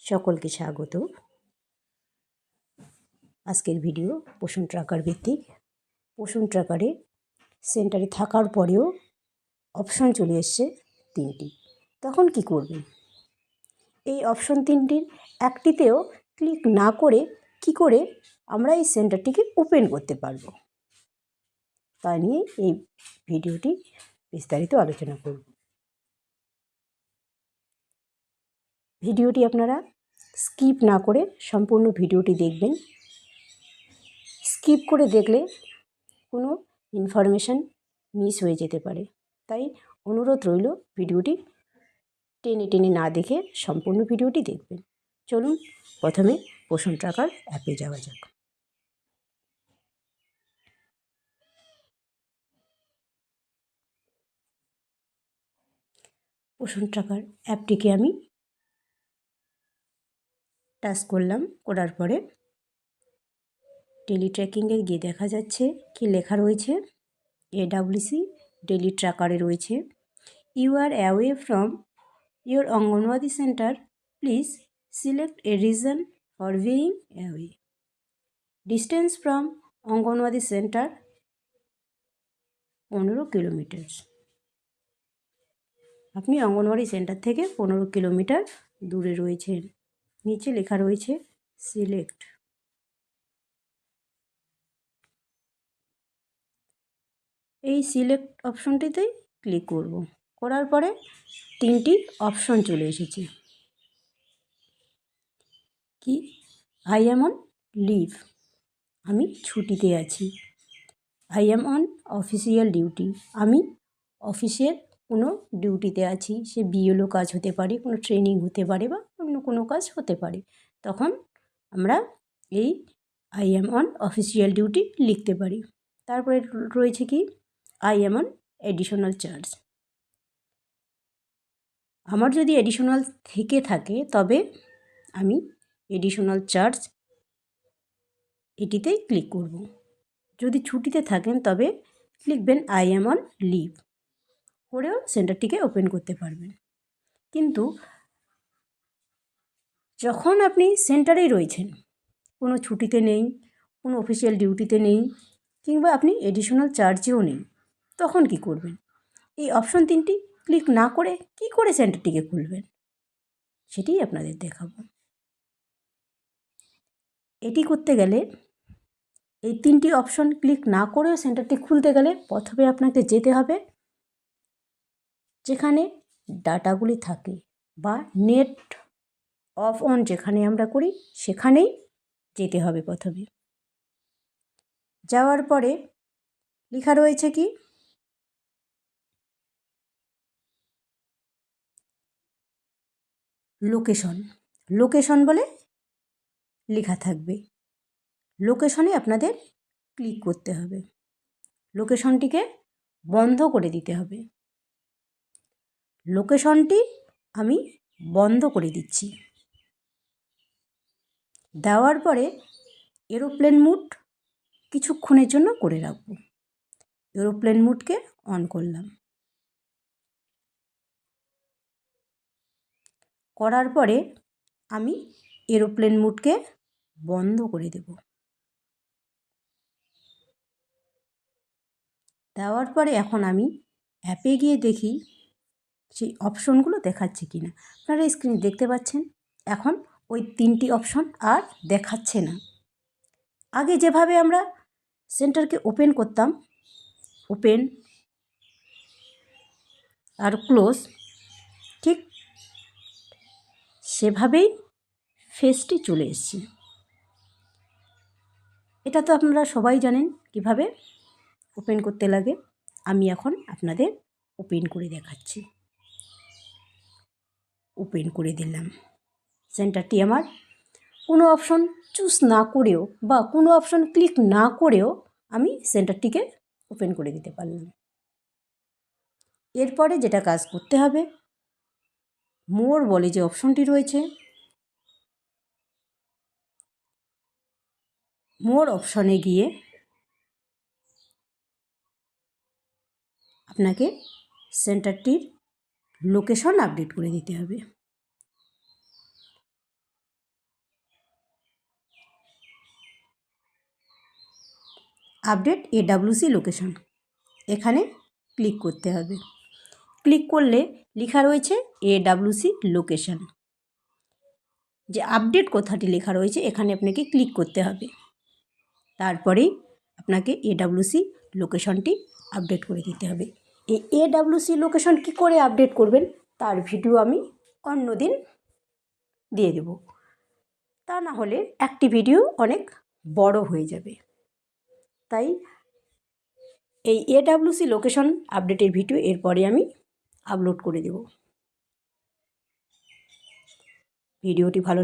সকলকে স্বাগত। আজকের ভিডিও পোষণ ট্র্যাকার ভিত্তিক। পোষণ ট্র্যাকারে সেন্টারে থাকার পরেও অপশন চলে এসছে 3টি। তখন কি করবেন? এই অপশন 3টির একটিতেও ক্লিক না করে কি করে আমরা এই সেন্টারটিকে ওপেন করতে পারবো, তা নিয়ে এই ভিডিওটি বিস্তারিত আলোচনা করব। ভিডিওটি আপনারা স্কিপ না করে সম্পূর্ণ ভিডিওটি দেখবেন। স্কিপ করে দেখলে কোনো ইনফরমেশান মিস হয়ে যেতে পারে, তাই অনুরোধ রইল ভিডিওটি টেনে টেনে না দেখে সম্পূর্ণ ভিডিওটি দেখবেন। চলুন প্রথমে পোষণ ট্র্যাকার অ্যাপে যাওয়া যাক। পোষণ ট্র্যাকার অ্যাপটিকে আমি টাচ করলাম। করার পরে ডেলি ট্র্যাকিংয়ে গিয়ে দেখা যাচ্ছে কি লেখা রয়েছে, AWC ডেলি ট্র্যাকারে রয়েছে, you are away from your anganwadi centre, please select a reason for being away. Distance from anganwadi centre 15 kilometre. আপনি অঙ্গনওয়াড়ি সেন্টার থেকে 15 কিলোমিটার দূরে রয়েছেন। নিচে লেখা রয়েছে সিলেক্ট। এই সিলেক্ট অপশনটিতেই ক্লিক করব। করার পরে 3টি অপশন চলে এসেছে। কি? আই অ্যাম অন লিভ, আমি ছুটিতে আছি। I am on official duty, আমি অফিসের কোনো ডিউটিতে আছি। সে বিএলও কাজ হতে পারে, কোনো ট্রেনিং হতে পারে, বা অন্য কোনো কাজ হতে পারে। তখন আমরা এই I am on official duty লিখতে পারি। তারপরে রয়েছে কি, I am on additional charge. আমার যদি এডিশনাল থেকে থাকে তবে আমি এডিশনাল চার্জ এটিতেই ক্লিক করব। যদি ছুটিতে থাকেন তবে লিখবেন আই অ্যাম অন লিভ, করেও সেন্টারটিকে ওপেন করতে পারবেন। কিন্তু যখন আপনি সেন্টারেই রয়েছেন, কোনো ছুটিতে নেই, কোনো অফিসিয়াল ডিউটিতে নেই, কিংবা আপনি এডিশনাল চার্জেও নেই, তখন কি করবেন? এই অপশন 3টি ক্লিক না করে কি করে সেন্টারটিকে খুলবেন সেটিই আপনাদের দেখাবো। এটি করতে গেলে, এই 3টি অপশন ক্লিক না করেও সেন্টারটি খুলতে গেলে প্রথমে আপনাকে যেতে হবে যেখানে ডাটাগুলি থাকে, বা নেট অফ অন যেখানে আমরা করি সেখানেই যেতে হবে প্রথমে। যাওয়ার পরে লেখা রয়েছে কি, লোকেশন। লোকেশন বলে লেখা থাকবে, লোকেশনে আপনাদের ক্লিক করতে হবে। লোকেশনটিকে বন্ধ করে দিতে হবে। লোকেশনটি আমি বন্ধ করে দিচ্ছি। দেওয়ার পরে এরোপ্লেন মুড কিছুক্ষণের জন্য করে রাখব। এরোপ্লেন মুডকে অন করলাম। করার পরে আমি এরোপ্লেন মুডকে বন্ধ করে দেব। দেওয়ার পরে এখন আমি অ্যাপে গিয়ে দেখি সেই অপশনগুলো দেখাচ্ছে কি না। আপনারা স্ক্রিনে দেখতে পাচ্ছেন এখন ওই 3টি অপশন আর দেখাচ্ছে না। আগে যেভাবে আমরা সেন্টারকে ওপেন করতাম, ওপেন আর ক্লোজ, ঠিক সেভাবেই ফেসটি চলে এসছে। এটা তো আপনারা সবাই জানেন কিভাবে ওপেন করতে লাগে। আমি এখন আপনাদের ওপেন করে দেখাচ্ছি। ওপেন করে দিলাম। সেন্টারটি আমার কোনো অপশন চুজ না করেও বা কোনো অপশন ক্লিক না করেও আমি সেন্টারটিকে ওপেন করে দিতে পারলাম। এরপরে যেটা কাজ করতে হবে, মোর বলে যে অপশনটি রয়েছে, মোর অপশনে গিয়ে আপনাকে সেন্টারটির লোকেশন আপডেট করে দিতে হবে। আপডেট এডাব্লিউসি লোকেশন, এখানে ক্লিক করতে হবে। ক্লিক করলে লেখা রয়েছে এডাব্লিউসি লোকেশন, যে আপডেট কথাটি লেখা রয়েছে এখানে আপনাকে ক্লিক করতে হবে। তারপরেই আপনাকে এডাব্লিউসি লোকেশনটি আপডেট করে দিতে হবে। এই এডাব্লিউসি লোকেশন কী করে আপডেট করবেন তার ভিডিও আমি অন্য দিন দিয়ে দেব, তা না হলে একটি ভিডিও অনেক বড় হয়ে যাবে। তাই এই এডাব্লিউসি লোকেশন আপডেটের ভিডিও এরপরে আমি আপলোড করে দেব। ভিডিওটি ভালো